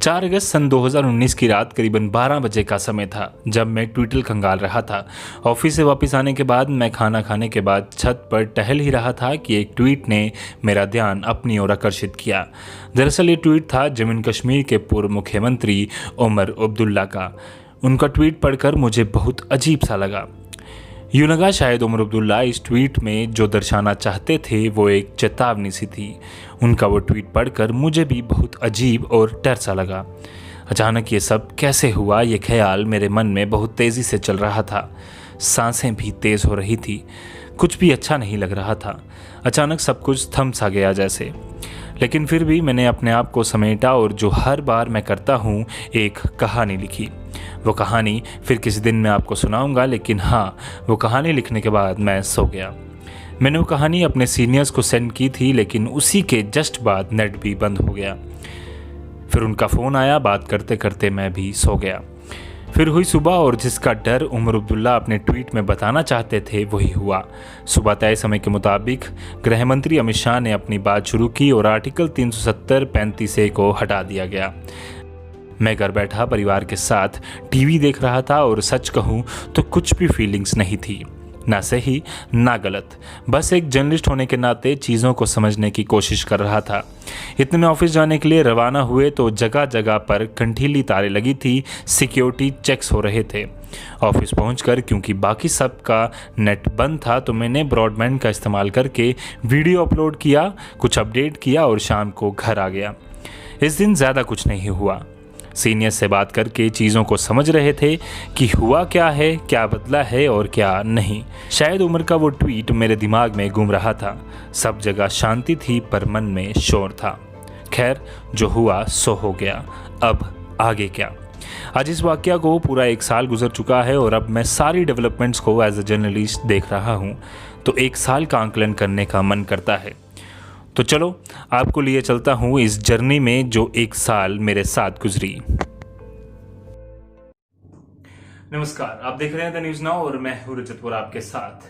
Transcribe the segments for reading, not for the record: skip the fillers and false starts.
4 अगस्त सन 2019 की रात करीबन 12 बजे का समय था जब मैं ट्विटर खंगाल रहा था। ऑफिस से वापस आने के बाद मैं खाना खाने के बाद छत पर टहल ही रहा था कि एक ट्वीट ने मेरा ध्यान अपनी ओर आकर्षित किया। दरअसल ये ट्वीट था जम्मू कश्मीर के पूर्व मुख्यमंत्री उमर अब्दुल्ला का। उनका ट्वीट पढ़कर मुझे बहुत अजीब सा लगा। यूं लगा शायद उमर अब्दुल्ला इस ट्वीट में जो दर्शाना चाहते थे वो एक चेतावनी सी थी। उनका वो ट्वीट पढ़कर मुझे भी बहुत अजीब और डर सा लगा। अचानक ये सब कैसे हुआ, ये ख्याल मेरे मन में बहुत तेज़ी से चल रहा था। सांसें भी तेज़ हो रही थी। कुछ भी अच्छा नहीं लग रहा था। अचानक सब कुछ थम सा गया जैसे। लेकिन फिर भी मैंने अपने आप को समेटा और जो हर बार मैं करता हूँ, एक कहानी लिखी। वो कहानी फिर किसी दिन मैं आपको सुनाऊंगा, लेकिन हाँ, वो कहानी लिखने के बाद मैं सो गया। मैंने वो कहानी अपने सीनियर्स को सेंड की थी, लेकिन उसी के जस्ट बाद नेट भी बंद हो गया। फिर उनका फ़ोन आया, बात करते करते मैं भी सो गया। फिर हुई सुबह और जिसका डर उमर अब्दुल्ला अपने ट्वीट में बताना चाहते थे वही हुआ। सुबह तय समय के मुताबिक गृह मंत्री अमित शाह ने अपनी बात शुरू की और आर्टिकल 370-35A को हटा दिया गया। मैं घर बैठा परिवार के साथ टीवी देख रहा था और सच कहूँ तो कुछ भी फीलिंग्स नहीं थी, ना सही ना गलत। बस एक जर्नलिस्ट होने के नाते चीज़ों को समझने की कोशिश कर रहा था। इतने में ऑफिस जाने के लिए रवाना हुए तो जगह जगह पर कंठीली तारें लगी थी, सिक्योरिटी चेक्स हो रहे थे। ऑफिस पहुंचकर क्योंकि बाकी सब का नेट बंद था तो मैंने ब्रॉडबैंड का इस्तेमाल करके वीडियो अपलोड किया, कुछ अपडेट किया और शाम को घर आ गया। इस दिन ज़्यादा कुछ नहीं हुआ। सीनियर से बात करके चीज़ों को समझ रहे थे कि हुआ क्या है, क्या बदला है और क्या नहीं। शायद उमर का वो ट्वीट मेरे दिमाग में घूम रहा था। सब जगह शांति थी पर मन में शोर था। खैर, जो हुआ सो हो गया। अब आगे क्या? आज इस वाकया को पूरा 1 साल गुजर चुका है और अब मैं सारी डेवलपमेंट्स को एज अ जर्नलिस्ट देख रहा हूँ, तो 1 साल का आंकलन करने का मन करता है। तो चलो आपको लिए चलता हूँ इस जर्नी में जो 1 साल मेरे साथ गुजरी। नमस्कार, आप देख रहे हैं द न्यूज़ नाउ और मैं हूँ रजतपुर आपके साथ।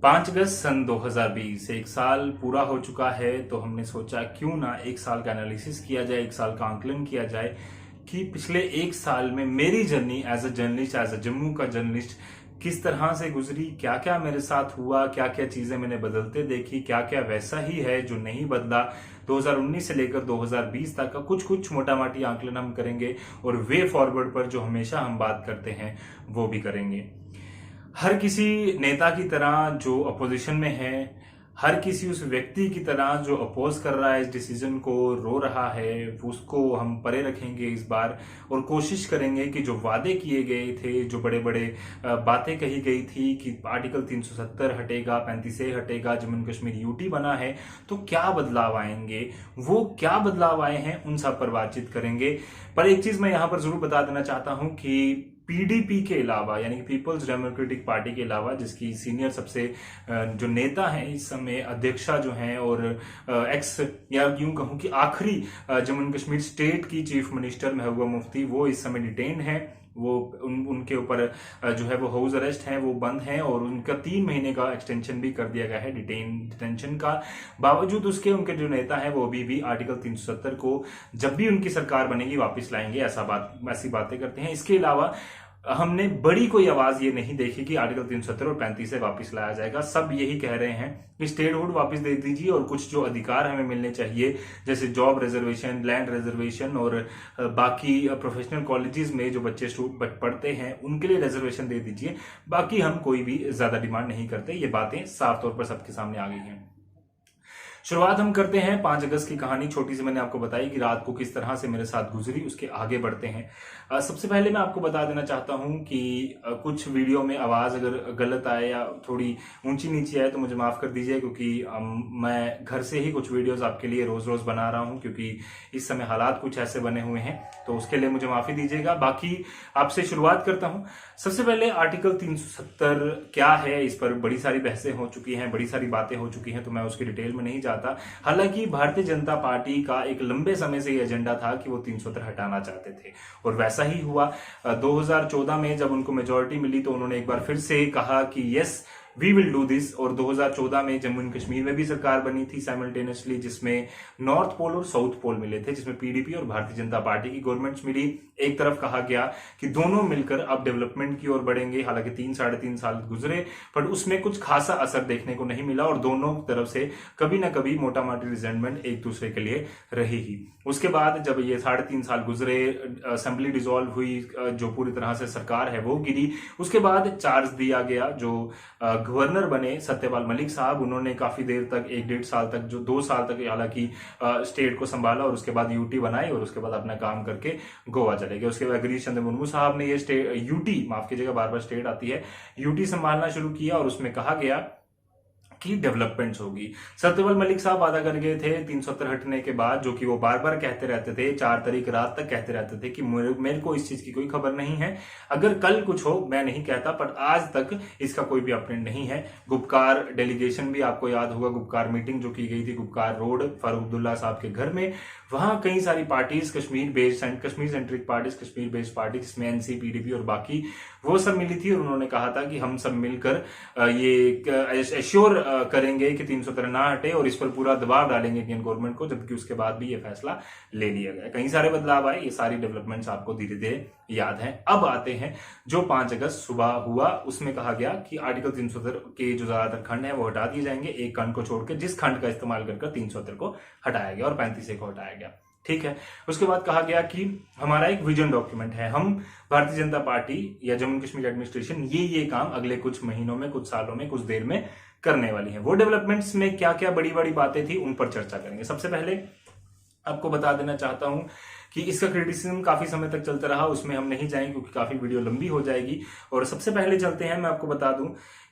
5 अगस्त सन 2020, 1 साल पूरा हो चुका है, तो हमने सोचा क्यों ना 1 साल का एनालिसिस किया जाए, 1 साल का आंकलन किया जाए कि पिछले 1 साल में मेरी journey as a journalist, as a Jammu का जर्नलिस्ट किस तरह से गुजरी, क्या क्या मेरे साथ हुआ, क्या क्या चीजें मैंने बदलते देखी, क्या क्या वैसा ही है जो नहीं बदला। 2019 से लेकर 2020 तक का कुछ मोटा माटी आंकलन हम करेंगे और वे फॉरवर्ड पर जो हमेशा हम बात करते हैं वो भी करेंगे। हर किसी नेता की तरह जो अपोजिशन में है, हर किसी उस व्यक्ति की तरह जो अपोज कर रहा है इस डिसीजन को, रो रहा है, उसको हम परे रखेंगे इस बार और कोशिश करेंगे कि जो वादे किए गए थे, जो बड़े बड़े बातें कही गई थी कि आर्टिकल 370 हटेगा, 35A हटेगा, जम्मू कश्मीर यूटी बना है, तो क्या बदलाव आएंगे, वो क्या बदलाव आए हैं उन सब पर बातचीत करेंगे। पर एक चीज मैं यहां पर जरूर बता देना चाहता हूं कि पीडीपी के अलावा, यानी कि पीपल्स डेमोक्रेटिक पार्टी के अलावा, जिसकी सीनियर सबसे जो नेता हैं इस समय, अध्यक्षा जो हैं और एक्स या यूं कहूं कि आखिरी जम्मू कश्मीर स्टेट की चीफ मिनिस्टर महबूबा मुफ्ती, वो इस समय डिटेन है। वो उनके ऊपर जो है वो हाउस अरेस्ट है, वो बंद है और उनका 3 महीने का एक्सटेंशन भी कर दिया गया है डिटेंशन का। बावजूद उसके उनके जो नेता है वो अभी भी आर्टिकल 370 को जब भी उनकी सरकार बनेगी वापस लाएंगे, ऐसी बातें करते हैं। इसके अलावा हमने बड़ी कोई आवाज ये नहीं देखी कि आर्टिकल 370 और 35 वापस लाया जाएगा। सब यही कह रहे हैं कि स्टेटहुड वापस दे दीजिए और कुछ जो अधिकार हमें मिलने चाहिए, जैसे जॉब रिजर्वेशन, लैंड रिजर्वेशन और बाकी प्रोफेशनल कॉलेजेस में जो बच्चे पढ़ते हैं उनके लिए रिजर्वेशन दे दीजिए। बाकी हम कोई भी ज्यादा डिमांड नहीं करते। ये बातें साफ तौर पर सबके सामने आ गई हैं। शुरुआत हम करते हैं 5 अगस्त की कहानी। छोटी सी मैंने आपको बताई कि रात को किस तरह से मेरे साथ गुजरी, उसके आगे बढ़ते हैं। सबसे पहले मैं आपको बता देना चाहता हूं कि कुछ वीडियो में आवाज अगर गलत आए या थोड़ी ऊंची नीची आए तो मुझे माफ कर दीजिए, क्योंकि मैं घर से ही कुछ वीडियोस आपके लिए रोज रोज बना रहा हूं, क्योंकि इस समय हालात कुछ ऐसे बने हुए हैं, तो उसके लिए मुझे माफी दीजिएगा। बाकी आपसे शुरुआत करता हूं। सबसे पहले आर्टिकल 370 क्या है, इस पर बड़ी सारी बहसें हो चुकी हैं, बड़ी सारी बातें हो चुकी हैं, तो मैं उसकी डिटेल में नहीं जाता। हालांकि भारतीय जनता पार्टी का एक लंबे समय से ये एजेंडा था कि वो 370 हटाना चाहते थे और वैसा ही हुआ। 2014 में जब उनको मेजॉरिटी मिली तो उन्होंने एक बार फिर से कहा कि yes, we will do this. और 2014 में जम्मू एंड कश्मीर में भी सरकार बनी थी साइमल्टेनियसली, जिसमें नॉर्थ पोल और साउथ पोल मिले थे, जिसमें पीडीपी और भारतीय जनता पार्टी की गवर्नमेंट्स मिली। एक तरफ कहा गया कि दोनों मिलकर अब डेवलपमेंट की ओर बढ़ेंगे, हालांकि 3-3.5 साल गुजरे पर उसमें कुछ खासा असर देखने को नहीं मिला और दोनों तरफ से कभी ना कभी मोटा मोटी रिजेंटमेंट एक दूसरे के लिए रही ही। उसके बाद जब ये 3.5 साल गुजरे, असेंबली डिसॉल्व हुई, जो पूरी तरह से सरकार है वो गिरी, उसके बाद चार्ज दिया गया जो गवर्नर बने सत्यपाल मलिक साहब, उन्होंने काफी देर तक 1-1.5 साल तक, जो 2 साल तक हालांकि स्टेट को संभाला और उसके बाद यूटी बनाई और उसके बाद अपना काम करके गोवा चले गए। उसके बाद गिरीश चंद्र मुर्मू साहब ने ये स्टेट यूटी, माफ कीजिएगा बार बार स्टेट आती है, यूटी संभालना शुरू किया और उसमें कहा गया की डेवलपमेंट्स होगी। सत्यपाल मलिक साहब वादा कर गए थे 370 हटने के बाद, जो कि वो बार बार कहते रहते थे, 4 तारीख रात तक कहते रहते थे कि मेरे को इस चीज की कोई खबर नहीं है, अगर कल कुछ हो मैं नहीं कहता, पर आज तक इसका कोई भी अपडेट नहीं है। गुपकार डेलीगेशन भी आपको याद होगा, गुपकार मीटिंग जो की गई थी गुपकार रोड फारूक अब्दुल्ला साहब के घर में, वहां कई सारी parties, Kashmir centric parties, Kashmir based party जिसमें एनसी, पीडीपी और बाकी वो सब मिली थी और उन्होंने कहा था कि हम सब मिलकर ये एश्योर करेंगे कि 370 ना हटे और इस पर पूरा दबाव डालेंगे इंडियन गवर्नमेंट को, जबकि उसके बाद भी ये फैसला ले लिया गया। कई सारे बदलाव आए, ये सारी डेवलपमेंट्स आपको धीरे धीरे याद हैं। अब आते हैं जो 5 अगस्त सुबह हुआ, उसमें कहा गया कि आर्टिकल 370 के जो ज्यादातर खंड है वो हटा दिए जाएंगे, एक खंड को छोड़कर, जिस खंड का इस्तेमाल कर 370 को हटाया गया और 35 को हटाया गया। ठीक है। उसके बाद कहा गया कि हमारा एक विजन डॉक्यूमेंट है, हम भारतीय जनता पार्टी या जम्मू कश्मीर एडमिनिस्ट्रेशन ये काम अगले कुछ महीनों में, कुछ सालों में, कुछ देर में करने वाली है। वो डेवलपमेंट्स में क्या क्या बड़ी बड़ी बातें थी उन पर चर्चा करेंगे। सबसे पहले आपको बता देना चाहता हूं कि इसका क्रिटिसिज्म काफी समय तक चलता रहा, उसमें हम नहीं जाएंगे क्योंकि काफी वीडियो लंबी हो जाएगी। और सबसे पहले चलते हैं, मैं आपको बता दूं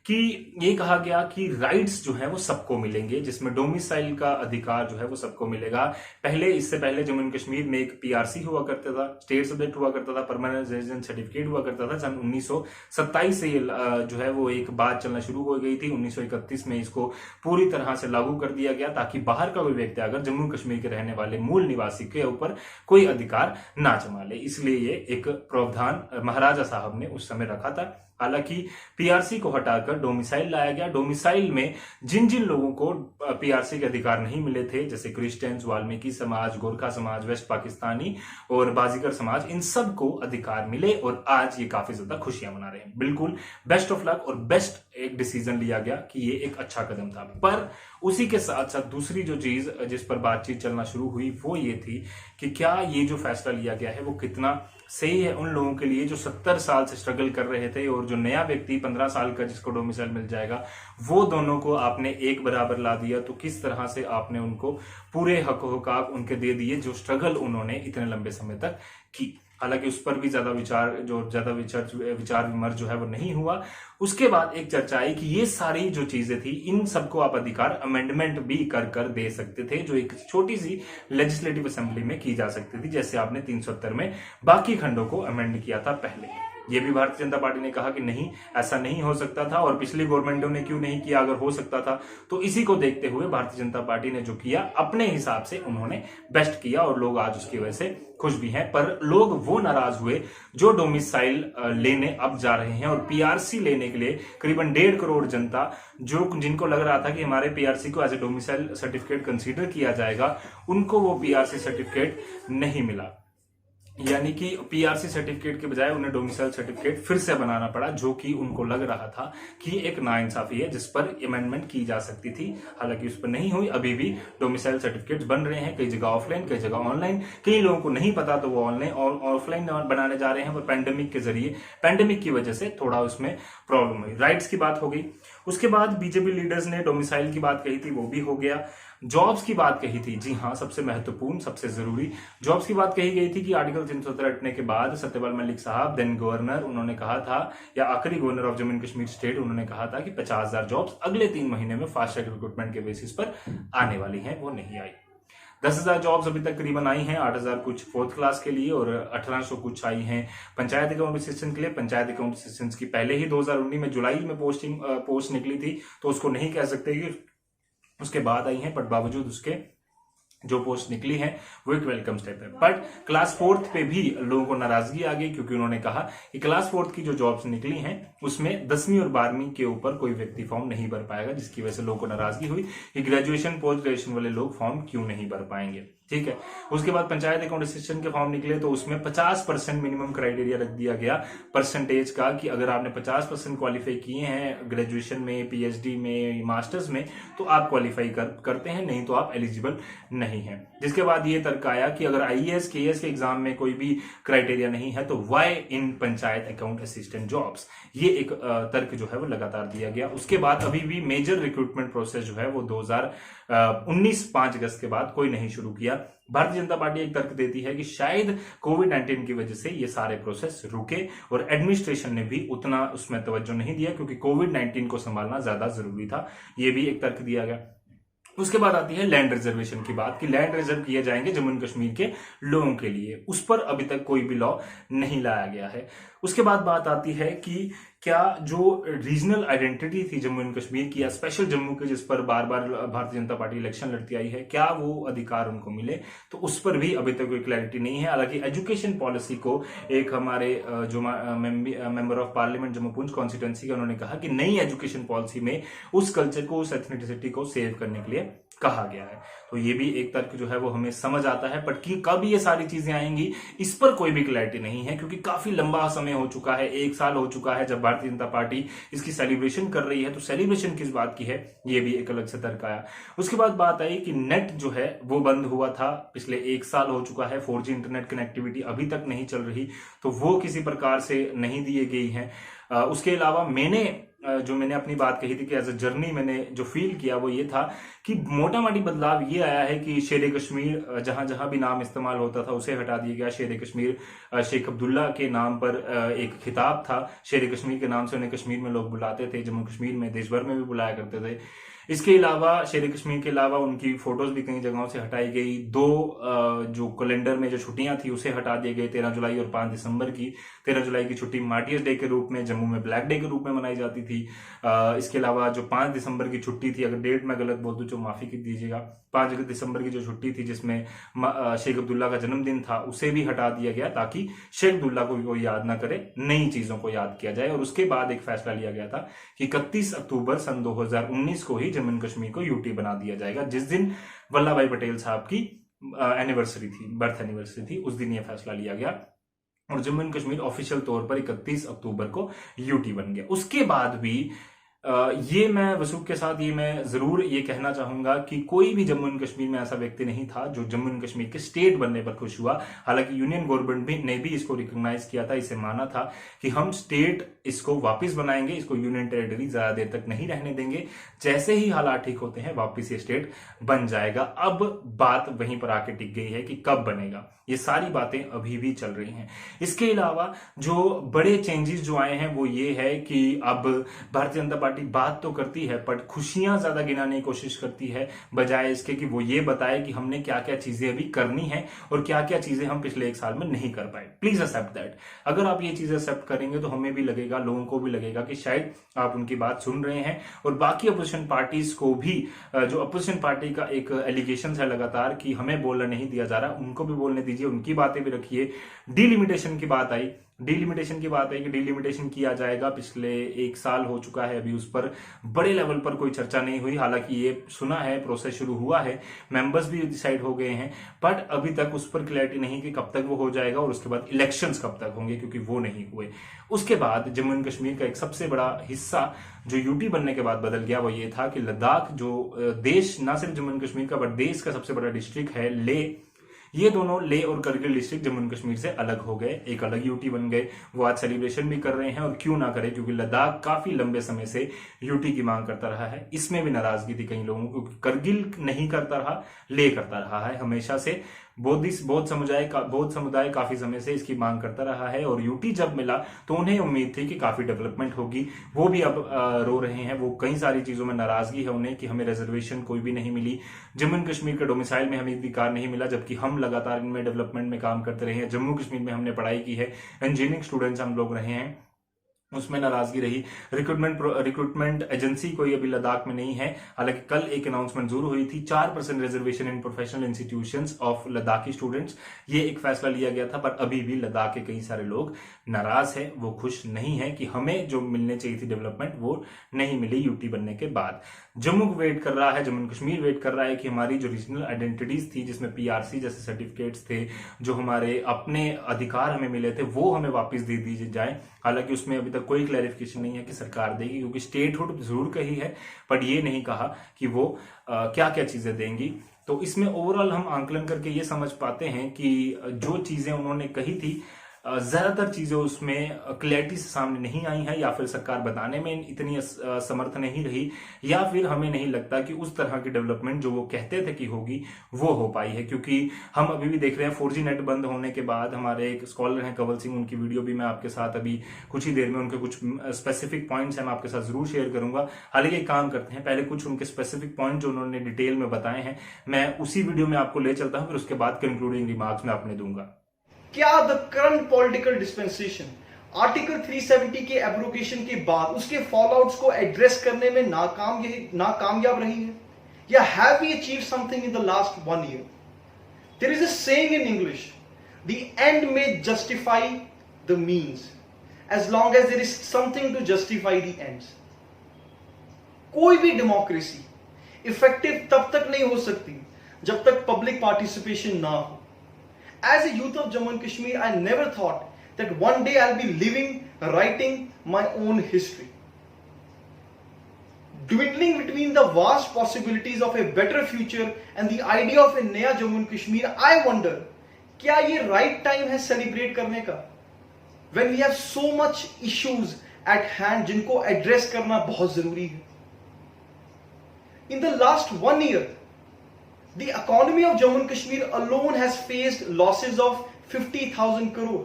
कि ये कहा गया कि राइट्स जो है वो सबको मिलेंगे, जिसमें डोमिसाइल का अधिकार जो है वो सबको मिलेगा। इससे पहले जम्मू एंड कश्मीर में एक पीआरसी हुआ करता था, स्टेट सब्जेक्ट हुआ करता था, परमानेंट रेजिडेंस सर्टिफिकेट हुआ करता था। सन 1927 से जो है वो एक बात चलना शुरू हो गई थी। 1931 में इसको पूरी तरह से लागू कर दिया गया ताकि बाहर का कोई व्यक्ति अगर जम्मू कश्मीर के रहने वाले मूल निवासी के ऊपर कोई अधिकार ना जमा ले, इसलिए ये एक प्रावधान महाराजा साहब ने उस समय रखा था। हालांकि पीआरसी को हटाकर डोमिसाइल लाया गया। डोमिसाइल में जिन जिन लोगों को पीआरसी के अधिकार नहीं मिले थे, जैसे क्रिश्चियंस, वाल्मीकि समाज, गोरखा समाज, वेस्ट पाकिस्तानी और बाजीगर समाज, इन सबको अधिकार मिले और आज ये काफी ज्यादा खुशियां मना रहे हैं। बिल्कुल बेस्ट ऑफ लक और बेस्ट एक डिसीजन लिया गया कि ये एक अच्छा कदम था। पर उसी के साथ साथ दूसरी जो चीज जिस पर बातचीत चलना शुरू हुई वो ये थी कि क्या ये जो फैसला लिया गया है वो कितना सही है उन लोगों के लिए जो 70 साल से स्ट्रगल कर रहे थे, और जो नया व्यक्ति 15 साल का जिसको डोमिसाइल मिल जाएगा, वो दोनों को आपने एक बराबर ला दिया। तो किस तरह से आपने उनको पूरे हक हुकाक उनके दे दिए जो स्ट्रगल उन्होंने इतने लंबे समय तक की। हालांकि उस पर भी ज्यादा विचार विमर्श जो है वो नहीं हुआ। उसके बाद एक चर्चा आई कि ये सारी जो चीजें थी इन सबको आप अधिकार अमेंडमेंट भी कर दे सकते थे, जो एक छोटी सी लेजिस्लेटिव असेंबली में की जा सकती थी, जैसे आपने 370 में बाकी खंडों को अमेंड किया था पहले। ये भी भारतीय जनता पार्टी ने कहा कि नहीं, ऐसा नहीं हो सकता था, और पिछली गवर्नमेंटों ने क्यों नहीं किया अगर हो सकता था। तो इसी को देखते हुए भारतीय जनता पार्टी ने जो किया अपने हिसाब से उन्होंने बेस्ट किया और लोग आज उसकी वजह से खुश भी हैं। पर लोग वो नाराज हुए जो डोमिसाइल लेने अब जा रहे हैं, और पीआरसी लेने के लिए करीबन 1.5 करोड़ जनता जिनको लग रहा था कि हमारे पीआरसी को as a domicile certificate consider किया जाएगा, उनको वो पीआरसी सर्टिफिकेट नहीं मिला। यानी कि पीआरसी सर्टिफिकेट के बजाय उन्हें डोमिसाइल सर्टिफिकेट फिर से बनाना पड़ा, जो कि उनको लग रहा था कि एक नाइंसाफी है जिस पर अमेंडमेंट की जा सकती थी। हालांकि उस पर नहीं हुई। अभी भी डोमिसाइल सर्टिफिकेट्स बन रहे हैं, कई जगह ऑफलाइन, कई जगह ऑनलाइन। कई लोगों को नहीं पता तो वो ऑनलाइन और ऑफलाइन बनाने जा रहे हैं, पर पैंडेमिक के जरिए, पैंडेमिक की वजह से थोड़ा उसमें प्रॉब्लम हुई। राइट्स की बात हो गई। उसके बाद बीजेपी लीडर्स ने डोमिसाइल की बात कही थी, वो भी हो गया। जॉब्स की बात कही थी, जी हाँ, सबसे महत्वपूर्ण, सबसे जरूरी जॉब्स की बात कही गई थी कि आर्टिकल 370 हटने के बाद सत्यपाल मलिक साहब, देन गवर्नर, उन्होंने कहा था, या आखिरी governor of Jammu and Kashmir state, उन्होंने कहा था कि 50,000 जॉब्स अगले 3 महीने में फास्ट ट्रैक रिक्रूटमेंट के बेसिस पर आने वाली हैं। वो नहीं आई। 10,000 जॉब्स अभी तक करीबन आई हैं, 8,000 कुछ 4th क्लास के लिए और 1,800 कुछ आई हैं पंचायत अकाउंट असिस्टेंट के लिए। पंचायत अकाउंट असिस्टेंट की पहले ही 2019 में जुलाई में पोस्ट निकली थी, तो उसको नहीं कह सकते कि उसके बाद आई हैं, बट बावजूद उसके जो पोस्ट निकली है वो एक वेलकम स्टेप है। बट क्लास 4th पे भी लोगों को नाराजगी आ गई, क्योंकि उन्होंने कहा कि क्लास 4th की जो जॉब्स निकली हैं उसमें 10वीं और 12वीं के ऊपर कोई व्यक्ति फॉर्म नहीं भर पाएगा, जिसकी वजह से लोगों को नाराजगी हुई कि ग्रेजुएशन पोस्ट ग्रेजुएशन वाले लोग फॉर्म क्यों नहीं भर पाएंगे। ठीक है, उसके बाद पंचायत अकाउंट असिस्टेंट के फॉर्म निकले तो उसमें 50% मिनिमम क्राइटेरिया रख दिया गया परसेंटेज का, कि अगर आपने 50% क्वालिफाई किए हैं ग्रेजुएशन में, पीएचडी में, मास्टर्स में, तो आप क्वालिफाई करते हैं, नहीं तो आप एलिजिबल नहीं है। जिसके बाद ये तर्क आया कि अगर आईएएस केएएस के एग्जाम में कोई भी क्राइटेरिया नहीं है तो वाई इन पंचायत अकाउंट असिस्टेंट जॉब्स, ये एक तर्क जो है वो लगातार दिया गया। उसके बाद अभी भी मेजर रिक्रूटमेंट प्रोसेस जो है वो 2019 5 अगस्त के बाद कोई नहीं शुरू किया। भारतीय जनता पार्टी एक तर्क देती है कि शायद कोविड-19 की वजह से ये सारे प्रोसेस रुके और एडमिनिस्ट्रेशन ने भी उतना उसमें तवज्जो नहीं दिया, क्योंकि कोविड-19 को संभालना ज्यादा जरूरी था। ये भी एक तर्क दिया गया। उसके बाद आती है लैंड रिजर्वेशन की बात, कि लैंड रिजर्व किए जाएंगे जम्मू एंड कश्मीर के लोगों के लिए। उस पर अभी तक कोई भी लॉ नहीं लाया गया है। उसके बाद बात आती है कि क्या जो रीजनल आइडेंटिटी थी जम्मू एंड कश्मीर की, या स्पेशल जम्मू के, जिस पर बार बार भारतीय जनता पार्टी इलेक्शन लड़ती आई है, क्या वो अधिकार उनको मिले, तो उस पर भी अभी तक कोई क्लैरिटी नहीं है। हालांकि एजुकेशन पॉलिसी को एक हमारे जो member of parliament Jammu Poonch constituency का, उन्होंने कहा कि नई एजुकेशन पॉलिसी में उस कल्चर को, उस एथनिसिटी को सेव करने के लिए कहा गया है। तो ये भी एक तर्क जो है वो हमें समझ आता है, बट कि कब ये सारी चीजें आएंगी इस पर कोई भी क्लैरिटी नहीं है, क्योंकि काफी लंबा समय हो चुका है, 1 साल हो चुका है जब भारतीय जनता पार्टी इसकी सेलिब्रेशन कर रही है। तो सेलिब्रेशन किस बात की है, ये भी एक अलग से तर्क आया। उसके बाद बात आई कि नेट जो है वो बंद हुआ था, पिछले 1 साल हो चुका है, 4G इंटरनेट कनेक्टिविटी अभी तक नहीं चल रही, तो वो किसी प्रकार से नहीं दिए गई है। उसके अलावा मैंने अपनी बात कही थी कि एज अ जर्नी मैंने जो फील किया वो ये था कि मोटा मोटी बदलाव ये आया है कि शेर कश्मीर जहां जहां भी नाम इस्तेमाल होता था उसे हटा दिया गया। शेर कश्मीर शेख अब्दुल्ला के नाम पर एक खिताब था, शेर कश्मीर के नाम से उन्हें कश्मीर में लोग बुलाते थे, जम्मू कश्मीर में, देश भर में भी बुलाया करते थे। इसके अलावा शेर कश्मीर के अलावा उनकी फोटोज भी कई जगहों से हटाई गई। 2 जो कैलेंडर में जो छुट्टियां थी उसे हटा दिए गए, 13 जुलाई और 5 दिसंबर की। 13 जुलाई की छुट्टी मार्टियर्स डे के रूप में, जम्मू में ब्लैक डे के रूप में मनाई जाती थी। इसके अलावा जो 5 दिसंबर की छुट्टी थी, अगर डेट में गलत बोल दूं तो माफी दीजिएगा, 5 दिसंबर की जो छुट्टी थी जिसमें शेख अब्दुल्ला का जन्मदिन था, उसे भी हटा दिया गया ताकि शेख अब्दुल्ला को भी कोई याद ना करे, नई चीजों को याद किया जाए। और उसके बाद एक फैसला लिया गया था कि 31 अक्टूबर सन 2019 को ही जम्मू एंड कश्मीर को यूटी बना दिया जाएगा, जिस दिन वल्लभ भाई पटेल साहब की एनिवर्सरी थी, बर्थ एनिवर्सरी थी, उस दिन यह फैसला लिया गया और जम्मू एंड कश्मीर ऑफिशियल तौर पर 31 अक्टूबर को यूटी बन गया। उसके बाद भी ये मैं वसूख के साथ ये मैं जरूर ये कहना चाहूंगा कि कोई भी जम्मू एंड कश्मीर में ऐसा व्यक्ति नहीं था जो जम्मू एंड कश्मीर के स्टेट बनने पर खुश हुआ। हालांकि यूनियन गवर्नमेंट ने भी इसको रिकॉग्नाइज किया था, इसे माना था कि हम स्टेट इसको वापस बनाएंगे, इसको यूनियन टेरिटरी ज्यादा देर तक नहीं रहने देंगे, जैसे ही हालात ठीक होते हैं वापस ये स्टेट बन जाएगा। अब बात वहीं पर आके टिक गई है कि कब बनेगा, ये सारी बातें अभी भी चल रही हैं। इसके अलावा जो बड़े चेंजेस जो आए हैं वो ये है कि अब भारतीय जनता पार्टी बात तो करती है पर खुशियां ज्यादा गिनाने की कोशिश करती है, बजाय इसके कि वो ये बताए कि हमने क्या क्या चीजें अभी करनी है और क्या क्या चीजें हम पिछले 1 साल में नहीं कर पाए। Please accept that. अगर आप ये चीजें एक्सेप्ट करेंगे तो हमें भी लगेगा, लोगों को भी लगेगा कि शायद आप उनकी बात सुन रहे हैं। और बाकी अपोजिशन पार्टीज को भी, जो अपोजिशन पार्टी का एक एलिगेशन है लगातार कि हमें बोलना नहीं दिया जा रहा, उनको भी बोलने दीजिए, उनकी बातें भी रखिए। डिलिमिटेशन की बात आई कि डिलिमिटेशन किया जाएगा, पिछले 1 साल हो चुका है, अभी उस पर बड़े लेवल पर कोई चर्चा नहीं हुई। हालांकि ये सुना है, प्रोसेस शुरू हुआ है, मेंबर्स भी डिसाइड हो गए हैं, बट अभी तक उस पर क्लैरिटी नहीं कि कब तक वो हो जाएगा और उसके बाद इलेक्शंस कब तक होंगे, क्योंकि वो नहीं हुए। उसके बाद जम्मू एंड कश्मीर का एक सबसे बड़ा हिस्सा जो यूटी बनने के बाद बदल गया वो ये था कि लद्दाख, जो देश ना सिर्फ जम्मू एंड कश्मीर का बट देश का सबसे बड़ा डिस्ट्रिक्ट है, लेह, ये दोनों लेह और करगिल डिस्ट्रिक्ट जम्मू एंड कश्मीर से अलग हो गए, एक अलग यूटी बन गए। वो आज सेलिब्रेशन भी कर रहे हैं और क्यों ना करें, क्योंकि लद्दाख काफी लंबे समय से यूटी की मांग करता रहा है। इसमें भी नाराजगी थी कई लोगों को, करगिल नहीं करता रहा, लेह करता रहा है हमेशा से। बौद्ध समुदाय काफी समय से इसकी मांग करता रहा है और यूटी जब मिला तो उन्हें उम्मीद थी कि काफी डेवलपमेंट होगी। वो भी अब रो रहे हैं, वो कई सारी चीजों में नाराजगी है उन्हें कि हमें रिजर्वेशन कोई भी नहीं मिली, जम्मू एंड कश्मीर के डोमिसाइल में हमें अधिकार नहीं मिला, जबकि हम लगातार इनमें डेवलपमेंट में काम करते रहे हैं। जम्मू कश्मीर में हमने पढ़ाई की है, इंजीनियरिंग स्टूडेंट्स हम लोग रहे हैं, उसमें नाराजगी रही। रिक्रूटमेंट एजेंसी कोई अभी लद्दाख में नहीं है। हालांकि कल एक अनाउंसमेंट जरूर हुई थी, 4% reservation in professional institutions of Ladakhi students, ये एक फैसला लिया गया था। पर अभी भी लद्दाख के कई सारे लोग नाराज है, वो खुश नहीं है कि हमें जो मिलने चाहिए थी डेवलपमेंट वो नहीं मिली यूटी बनने के बाद। जम्मू वेट कर रहा है, जम्मू कश्मीर वेट कर रहा है कि हमारी जो रीजनल आइडेंटिटीज थी, जिसमें पीआरसी जैसे सर्टिफिकेट्स थे, जो हमारे अपने अधिकार हमें मिले थे, वो हमें वापस दे दिए जाए। हालांकि उसमें अभी तक कोई क्लैरिफिकेशन नहीं है कि सरकार देगी, क्योंकि स्टेटहुड जरूर कही है पर ये नहीं कहा कि वो क्या क्या चीजें देंगी। तो इसमें ओवरऑल हम आंकलन करके ये समझ पाते हैं कि जो चीजें उन्होंने कही थी, ज्यादातर चीजें उसमें क्लैरिटी से सामने नहीं आई है, या फिर सरकार बताने में इतनी समर्थ नहीं रही, या फिर हमें नहीं लगता कि उस तरह की डेवलपमेंट जो वो कहते थे कि होगी वो हो पाई है। क्योंकि हम अभी भी देख रहे हैं 4G नेट बंद होने के बाद, हमारे एक स्कॉलर हैं कंवल सिंह, उनकी वीडियो भी मैं आपके साथ अभी कुछ ही देर में, उनके कुछ स्पेसिफिक पॉइंट्स हैं मैं आपके साथ जरूर शेयर करूंगा। हालांकि एक काम करते हैं, पहले कुछ उनके स्पेसिफिक पॉइंट जो उन्होंने डिटेल में बताए हैं मैं उसी वीडियो में आपको ले चलता हूं, फिर उसके बाद कंक्लूडिंग रिमार्क्स में आपने दूंगा। क्या the current political dispensation article 370 के एब्रोगेशन के बाद उसके फॉलआउट्स को एड्रेस करने में नाकामयाब रही है, या have we achieved something in the last 1 year? There is a saying in English, the end में justify the means as long as there is something to justify the ends. कोई भी डेमोक्रेसी इफेक्टिव तब तक नहीं हो सकती जब तक पब्लिक पार्टिसिपेशन ना हो। As a youth of Jammu and Kashmir, I never thought that one day I'll be living, writing my own history. Dwindling between the vast possibilities of a better future and the idea of a Naya Jammu and Kashmir, I wonder, क्या ये right time है celebrate करने का? When we have so much issues at hand जिनको address करना बहुत जरूरी है. In the last 1 year, the economy of Jammu and Kashmir alone has faced losses of 50,000 crore.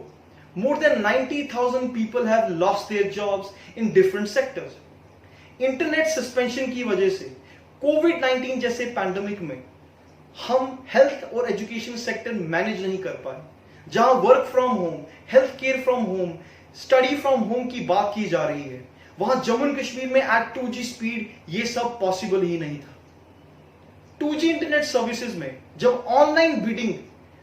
More than 90,000 people have lost their jobs in different sectors. Internet suspension की वजह से COVID-19 जैसे pandemic में हम हेल्थ और education sector manage नहीं कर पाए। जहां work from home, health care from home, study from home की बात की जा रही है, वहां जम्मू एंड कश्मीर में एट 2G स्पीड ये सब पॉसिबल ही नहीं था। 2G इंटरनेट सर्विसेज में जब ऑनलाइन बिडिंग,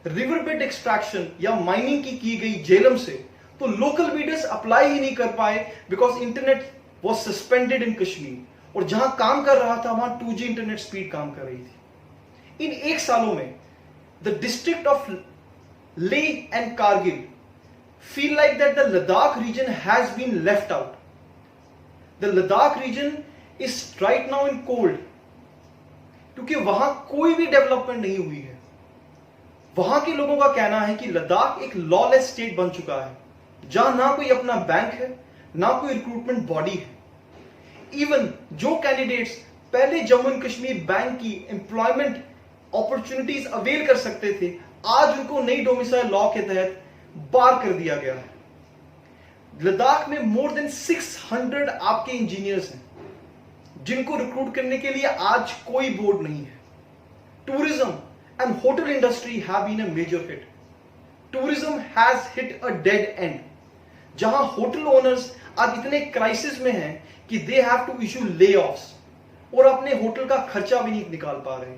रिवरबेड एक्सट्रैक्शन या माइनिंग की गई जेलम से, तो लोकल बिडर्स अप्लाई ही नहीं कर पाए because internet was suspended in Kashmir. और जहां काम कर रहा था वहां 2G इंटरनेट स्पीड काम कर रही थी। इन 1 सालों में the district of Leh and Kargil feel like that the Ladakh region has been left out. The Ladakh region is right now in cold, क्योंकि वहां कोई भी डेवलपमेंट नहीं हुई है। वहां के लोगों का कहना है कि लद्दाख एक लॉलेस स्टेट बन चुका है, जहां ना कोई अपना बैंक है, ना कोई रिक्रूटमेंट बॉडी है। इवन जो कैंडिडेट्स पहले जम्मू एंड कश्मीर बैंक की एम्प्लॉयमेंट अपॉर्चुनिटीज अवेल कर सकते थे, आज उनको नई डोमिसाइल लॉ के तहत बार कर दिया गया है। लद्दाख में मोर देन 600 आपके इंजीनियर्स हैं जिनको रिक्रूट करने के लिए आज कोई बोर्ड नहीं है। Tourism and hotel industry have been a major hit. Tourism has hit a dead end, जहां होटल ओनर्स आज इतने क्राइसिस में हैं कि they have to issue lay offs और अपने होटल का खर्चा भी नहीं निकाल पा रहे।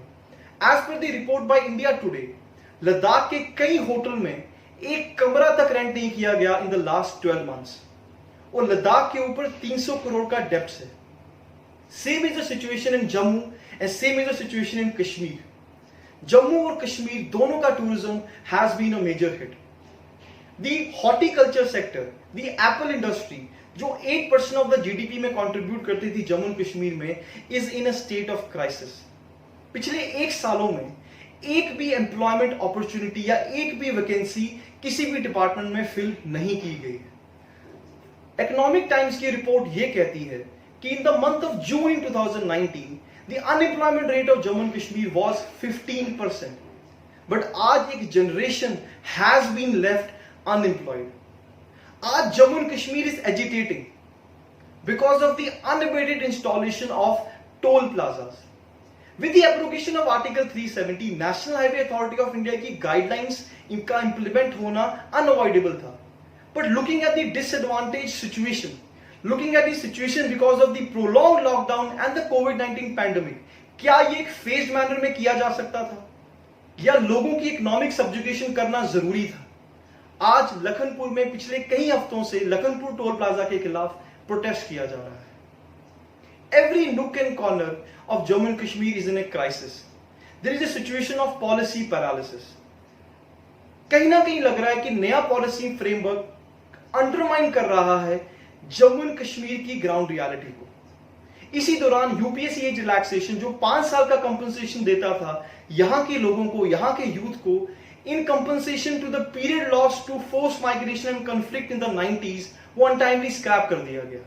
As per the report by India today, Ladakh के कई होटल में एक कमरा तक रेंट नहीं किया गया इन द लास्ट 12 months, और लद्दाख के ऊपर 300 करोड़ का डेब्ट है। Same is the situation in Jammu and same is the situation in Kashmir. Jammu और कश्मीर दोनों का tourism has been a major hit. The horticulture sector, the apple industry, जो 8% of the GDP में contribute करती थी जम्मू और कश्मीर में, is in a state of crisis. पिछले 1 सालों में एक भी एम्प्लॉयमेंट अपॉर्चुनिटी या एक भी वैकेंसी किसी भी डिपार्टमेंट में फिल नहीं की गई। इकोनॉमिक टाइम्स की रिपोर्ट यह कहती है कि in the month of June in 2019, the unemployment rate of Jammu and Kashmir was 15%. But आज एक generation has been left unemployed. आज Jammu and Kashmir is agitating because of the unabated installation of toll plazas. With the abrogation of Article 370, National Highway Authority of India की guidelines इनका implement होना unavoidable था. But looking at the disadvantaged situation looking at the situation because of the prolonged lockdown and the COVID-19 pandemic, क्या ये एक phased manner में किया जा सकता था या लोगों की इकोनॉमिक सब्जुगेशन करना जरूरी था? आज लखनपुर में पिछले कई हफ्तों से लखनपुर टोल प्लाजा के खिलाफ प्रोटेस्ट किया जा रहा है। Every nook and corner of Jammu and Kashmir is in a crisis. There is a situation of policy paralysis. कहीं ना कहीं लग रहा है कि नया पॉलिसी फ्रेमवर्क अंडरमाइन कर रहा है जम्मू एंड कश्मीर की ग्राउंड रियलिटी को। इसी दौरान यूपीएससी एज रिलैक्सेशन जो 5 साल का कंपनसेशन देता था यहां के लोगों को, यहां के यूथ को, in compensation to the period loss to force migration and conflict in the 90s, वो अनटाइमली स्क्रैप कर दिया गया।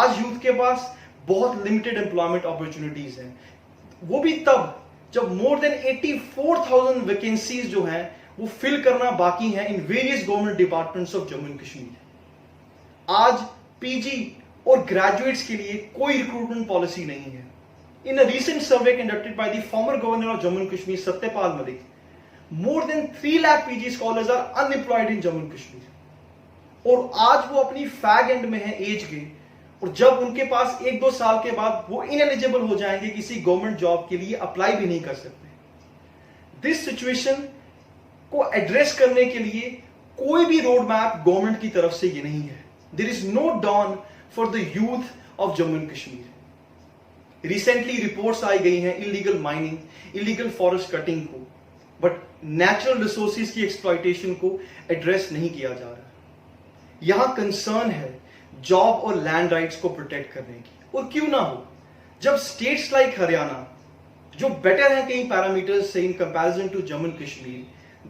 आज यूथ के पास बहुत लिमिटेड एम्प्लॉयमेंट अपॉर्चुनिटीज हैं, वो भी तब जब मोर देन 84,000 वैकेंसीज जो हैं वो फिल करना बाकी हैं in various government departments of Jammu and Kashmir. आज पीजी और ग्रेजुएट्स के लिए कोई रिक्रूटमेंट पॉलिसी नहीं है। In a recent survey conducted by the former governor of Jammu and Kashmir Satyapal Malik, more than 3 lakh PG scholars are unemployed in Jammu and Kashmir. और आज वो अपनी फैग एंड में है एज के, और जब उनके पास 1-2 साल के बाद वो इनएलिजिबल हो जाएंगे, किसी गवर्नमेंट जॉब के लिए अप्लाई भी नहीं कर सकते। दिस सिचुएशन को एड्रेस करने के लिए कोई भी रोड मैप गवर्नमेंट की तरफ से ये नहीं है। There is no dawn for the youth of Jammu and Kashmir. Recently reports आई गई हैं illegal mining, illegal forest cutting को, बट नेचुरल रिसोर्सेज की एक्सप्लॉयटेशन को एड्रेस नहीं किया जा रहा। यहां कंसर्न है जॉब और लैंड राइट्स को प्रोटेक्ट करने की, और क्यों ना हो जब स्टेट्स लाइक हरियाणा जो बेटर है कई पैरामीटर्स से in comparison to Jammu and Kashmir,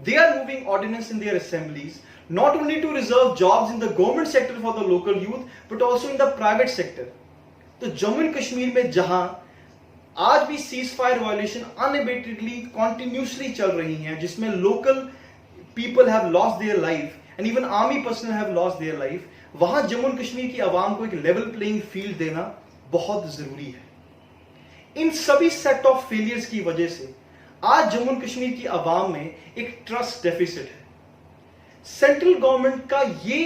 they are moving ordinance in their assemblies not only to reserve jobs in the government sector for the local youth but also in the private sector. तो Jammu and Kashmir में जहां आज भी cease fire violation अनअबेटेडली continuously चल रही हैं, जिसमें local people have lost their life and even army personnel have lost their life, वहां जम्मू एंड कश्मीर की आवाम को एक लेवल प्लेइंग फील्ड देना बहुत जरूरी है। इन सभी सेट ऑफ फेलियर्स की वजह से आज जम्मू एंड कश्मीर की आवाम में एक ट्रस्ट डेफिसिट है। सेंट्रल गवर्नमेंट का ये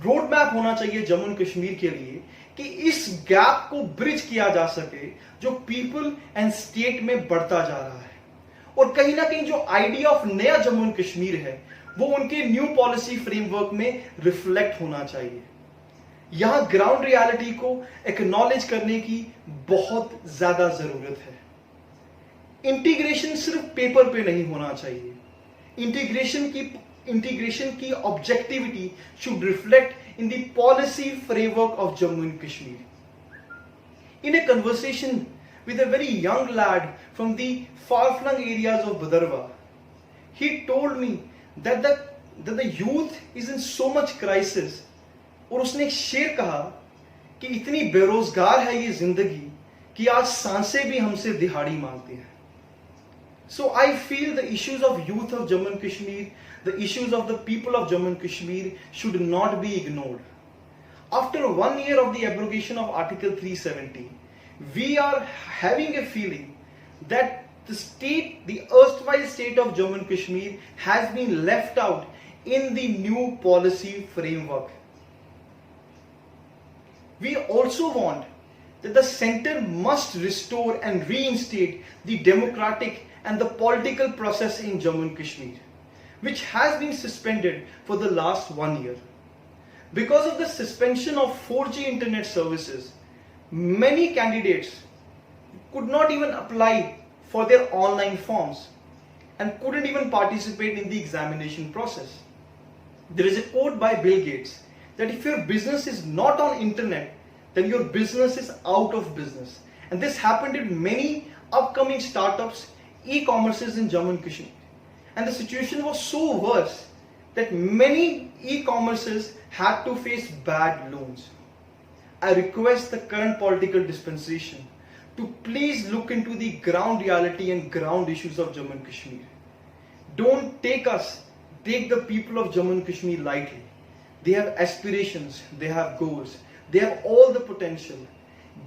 रोड मैप होना चाहिए जम्मू एंड कश्मीर के लिए कि इस गैप को ब्रिज किया जा सके जो पीपल एंड स्टेट में बढ़ता जा रहा है, और कहीं ना कहीं जो आइडिया ऑफ नया जम्मू एंड कश्मीर है वो उनके न्यू पॉलिसी फ्रेमवर्क में रिफ्लेक्ट होना चाहिए। यहां ग्राउंड रियलिटी को एक्नॉलेज करने की बहुत ज्यादा जरूरत है। इंटीग्रेशन सिर्फ पेपर पे नहीं होना चाहिए। इंटीग्रेशन की objectivity should reflect in the policy framework of Jammu and Kashmir. In A conversation with a very young lead from the far-flung areas of Bhadarwa, he told me that the youth is in so much crisis, और उसने एक शेर कहा कि इतनी बेरोजगार है ये जिंदगी कि आज सांसें भी हमसे दिहाड़ी मांगती हैं। So I feel the issues of youth of Jammu and Kashmir, the issues of the people of Jammu and Kashmir should not be ignored. After 1 year of the abrogation of Article 370, we are having a feeling that the erstwhile state of Jammu and Kashmir has been left out in the new policy framework. We also want that the center must restore and reinstate the democratic and the political process in Jammu and Kashmir, which has been suspended for the last 1 year. Because of the suspension of 4G internet services, many candidates could not even apply for their online forms and couldn't even participate in the examination process. There is a quote by Bill Gates that if your business is not on internet, then your business is out of business. And this happened in many upcoming startups, e-commerces in Jammu and Kashmir. And the situation was so worse that many e-commerces had to face bad loans. I request the current political dispensation to please look into the ground reality and ground issues of Jammu and Kashmir. Don't take the people of Jammu and Kashmir lightly. They have aspirations, they have goals, they have all the potential.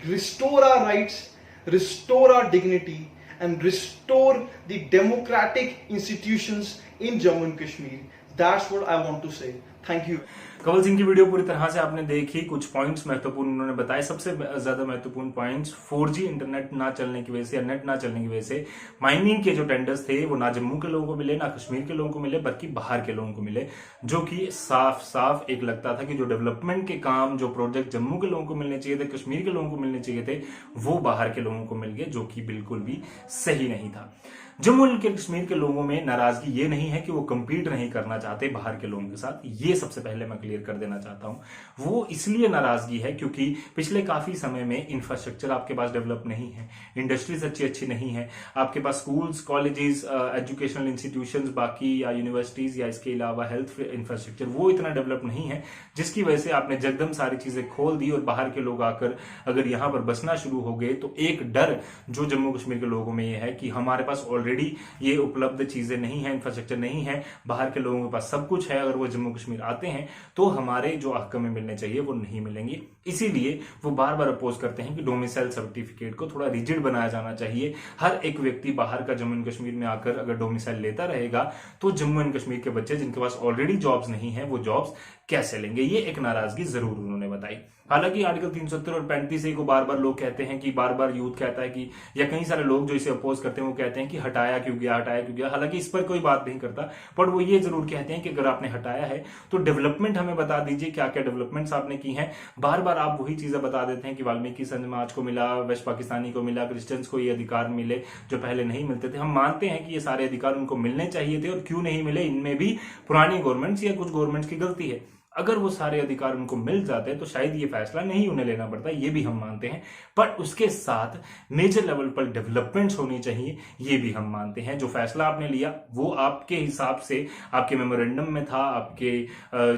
Restore our rights, restore our dignity, and restore the democratic institutions in Jammu and Kashmir. That's what I want to say. Thank you. Kanwal Singh की video पूरी तरह से आपने देखी, कुछ points महत्वपूर्ण उन्होंने बताए। सबसे ज्यादा महत्वपूर्ण पॉइंट्स 4G इंटरनेट ना चलने की वजह से या नेट ना चलने की वजह से माइनिंग के जो टेंडर्स थे वो ना जम्मू के लोगों को मिले, ना कश्मीर के लोगों को मिले, बल्कि बाहर के लोगों को मिले, जो कि साफ साफ एक लगता था कि जो डेवलपमेंट के काम, जो प्रोजेक्ट जम्मू के लोगों को मिलने चाहिए थे, कश्मीर के लोगों को मिलने चाहिए थे, वो बाहर के लोगों को मिल गए, जो कि बिल्कुल भी सही नहीं था। जम्मू एंड कश्मीर के लोगों में नाराजगी ये नहीं है कि वो कंपीट नहीं करना चाहते बाहर के लोगों के साथ, ये सबसे पहले मैं क्लियर कर देना चाहता हूं। वो इसलिए नाराजगी है क्योंकि पिछले काफी समय में इंफ्रास्ट्रक्चर आपके पास डेवलप नहीं है, इंडस्ट्रीज अच्छी नहीं है, आपके पास स्कूल्स, कॉलेजेस, एजुकेशनल इंस्टीट्यूशंस बाकी या यूनिवर्सिटीज या इसके अलावा हेल्थ इंफ्रास्ट्रक्चर वो इतना डेवलप नहीं है, जिसकी वजह से आपने जगदम सारी चीजें खोल दी और बाहर के लोग आकर अगर यहां पर बसना शुरू हो गए तो एक डर जो जम्मू कश्मीर के लोगों में ये है कि हमारे पास ऑलरेडी ये उपलब्ध चीजें नहीं है, इंफ्रास्ट्रक्चर नहीं है, बाहर के लोगों के पास सब कुछ है, अगर वो जम्मू कश्मीर आते हैं तो हमारे जो हक में मिलने चाहिए वो नहीं मिलेंगे। इसीलिए वो बार बार अपोज करते हैं कि डोमिसाइल सर्टिफिकेट को थोड़ा रिजिड बनाया जाना चाहिए। हर एक व्यक्ति बाहर का जम्मू एंड कश्मीर में आकर अगर डोमिसाइल लेता रहेगा तो जम्मू एंड कश्मीर के बच्चे जिनके पास ऑलरेडी जॉब्स नहीं है वो जॉब्स कैसे लेंगे, ये एक नाराजगी जरूर उन्होंने बताई। हालांकि आर्टिकल 370 और 35A को बार बार लोग कहते हैं कि बार बार यूथ कहता है कि, या कई सारे लोग जो इसे अपोज करते हैं वो कहते हैं कि हटाया क्यों गया। हालांकि इस पर कोई बात नहीं करता, पर वो ये जरूर कहते हैं कि अगर आपने हटाया है तो डेवलपमेंट हमें बता दीजिए, क्या क्या डेवलपमेंट्स आपने की हैं। बार बार आप वही चीजें बता देते हैं कि वाल्मीकि समाज को मिला, वेस्ट पाकिस्तानी को मिला, क्रिश्चियंस को ये अधिकार मिले जो पहले नहीं मिलते थे। हम मानते हैं कि ये सारे अधिकार उनको मिलने चाहिए थे और क्यों नहीं मिले, इनमें भी पुरानी गवर्नमेंट्स या कुछ गवर्नमेंट्स की गलती है। अगर वो सारे अधिकार उनको मिल जाते तो शायद ये फैसला नहीं उन्हें लेना पड़ता, ये भी हम मानते हैं। पर उसके साथ मेजर लेवल पर डेवलपमेंट्स होनी चाहिए, ये भी हम मानते हैं। जो फैसला आपने लिया वो आपके हिसाब से आपके मेमोरेंडम में था, आपके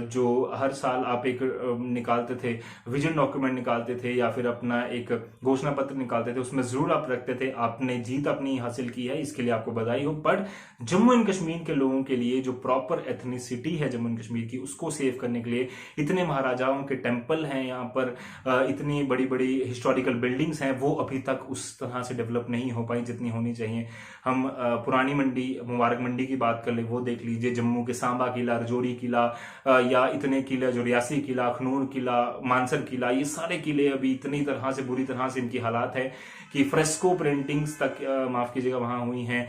जो हर साल आप एक निकालते थे, विजन डॉक्यूमेंट निकालते थे या फिर अपना एक घोषणा पत्र निकालते थे, उसमें जरूर आप रखते थे। आपने जीत अपनी हासिल की है, इसके लिए आपको बधाई हो। पर जम्मू एंड कश्मीर के लोगों के लिए जो प्रॉपर एथनिसिटी है जम्मू एंड कश्मीर की, उसको सेव करने लिए इतने महाराजाओं के टेंपल हैं यहाँ पर, इतनी बड़ी बड़ी हिस्टोरिकल बिल्डिंग्स हैं, वो अभी तक उस तरह से डेवलप नहीं हो पाई जितनी होनी चाहिए। हम पुरानी मंडी, मुबारक मंडी की बात कर ले, वो देख लीजिए, जम्मू के सांबा किला, रजौरी किला या इतने किले जो रियासी किला, अखनूर किला, मानसर किला, ये सारे किले अभी इतनी तरह से बुरी तरह से इनकी हालात है कि फ्रेस्को पेंटिंग्स तक माफ कीजिएगा वहां हुई हैं,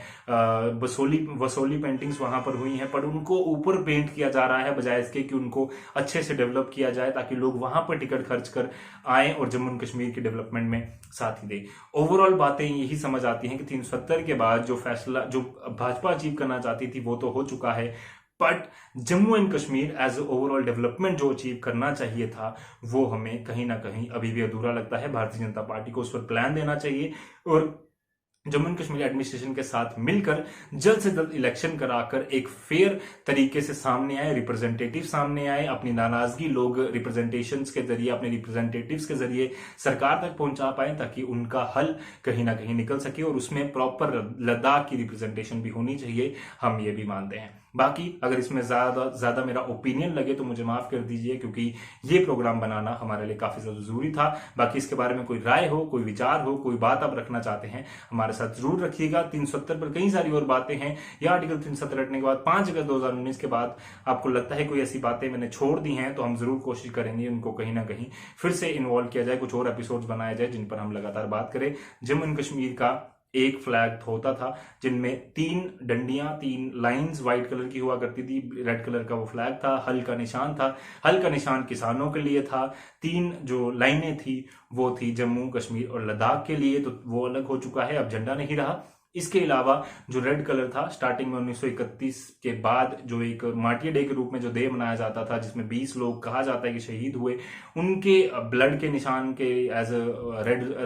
वसोली पेंटिंग्स वहां पर हुई हैं, पर उनको ऊपर पेंट किया जा रहा है बजाय इसके कि उनको अच्छे से डेवलप किया जाए ताकि लोग वहां पर टिकट खर्च कर आए और जम्मू एंड कश्मीर के डेवलपमेंट में साथ ही दे। ओवरऑल बातें यही समझ आती हैं कि 370 के बाद जो फैसला जो भाजपा अचीव करना चाहती थी वो तो हो चुका है, but Jammu and Kashmir as overall development जो अचीव करना चाहिए था वो हमें कहीं ना कहीं अभी भी अधूरा लगता है। भारतीय जनता पार्टी को उस पर प्लान देना चाहिए और जम्मू एंड कश्मीर एडमिनिस्ट्रेशन के साथ मिलकर जल्द से जल्द इलेक्शन कराकर एक फेयर तरीके से सामने आए, रिप्रेजेंटेटिव सामने आए, अपनी नाराजगी लोग रिप्रेजेंटेशंस के जरिए, अपने रिप्रेजेंटेटिव्स के जरिए सरकार तक पहुंचा पाए ताकि उनका हल कहीं ना कहीं निकल सके और उसमें प्रॉपर लद्दाख की रिप्रेजेंटेशन भी होनी चाहिए, हम ये भी मानते हैं। बाकी अगर इसमें ज्यादा मेरा ओपिनियन लगे तो मुझे माफ कर दीजिए, क्योंकि ये प्रोग्राम बनाना हमारे लिए काफी ज्यादा जरूरी था। बाकी इसके बारे में कोई राय हो, कोई विचार हो, कोई बात आप रखना चाहते हैं, हमारे साथ जरूर रखिएगा। 370 पर कई सारी और बातें हैं, या आर्टिकल 370 रखने के बाद 5 अगस्त 2019 के बाद आपको लगता है कोई ऐसी बातें मैंने छोड़ दी हैं तो हम जरूर कोशिश करेंगे उनको कहीं ना कहीं फिर से इन्वॉल्व किया जाए, कुछ और एपिसोड्स बनाए जाए जिन पर हम लगातार बात करें। जम्मू एंड कश्मीर का एक फ्लैग होता था जिनमें 3 डंडियां, 3 लाइंस व्हाइट कलर की हुआ करती थी, रेड कलर का वो फ्लैग था, हल का निशान था, हल का निशान किसानों के लिए था, 3 जो लाइनें थी वो थी जम्मू कश्मीर और लद्दाख के लिए, तो वो अलग हो चुका है, अब झंडा नहीं रहा। इसके अलावा जो रेड कलर था स्टार्टिंग में 1931 के बाद जो एक माटिया डे के रूप में जो डे मनाया जाता था जिसमें 20 लोग कहा जाता है कि शहीद हुए, उनके ब्लड के निशान के एज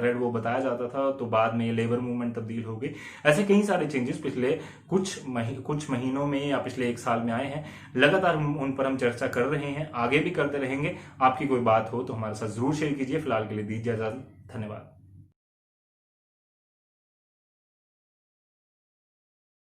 रेड वो बताया जाता था, तो बाद में ये लेबर मूवमेंट तब्दील हो गई। ऐसे कई सारे चेंजेस पिछले कुछ महीनों में या पिछले 1 साल में आए हैं, लगातार उन पर हम चर्चा कर रहे हैं, आगे भी करते रहेंगे। आपकी कोई बात हो तो हमारे साथ जरूर शेयर कीजिए। फिलहाल के लिए दीजिए इजाजत, धन्यवाद।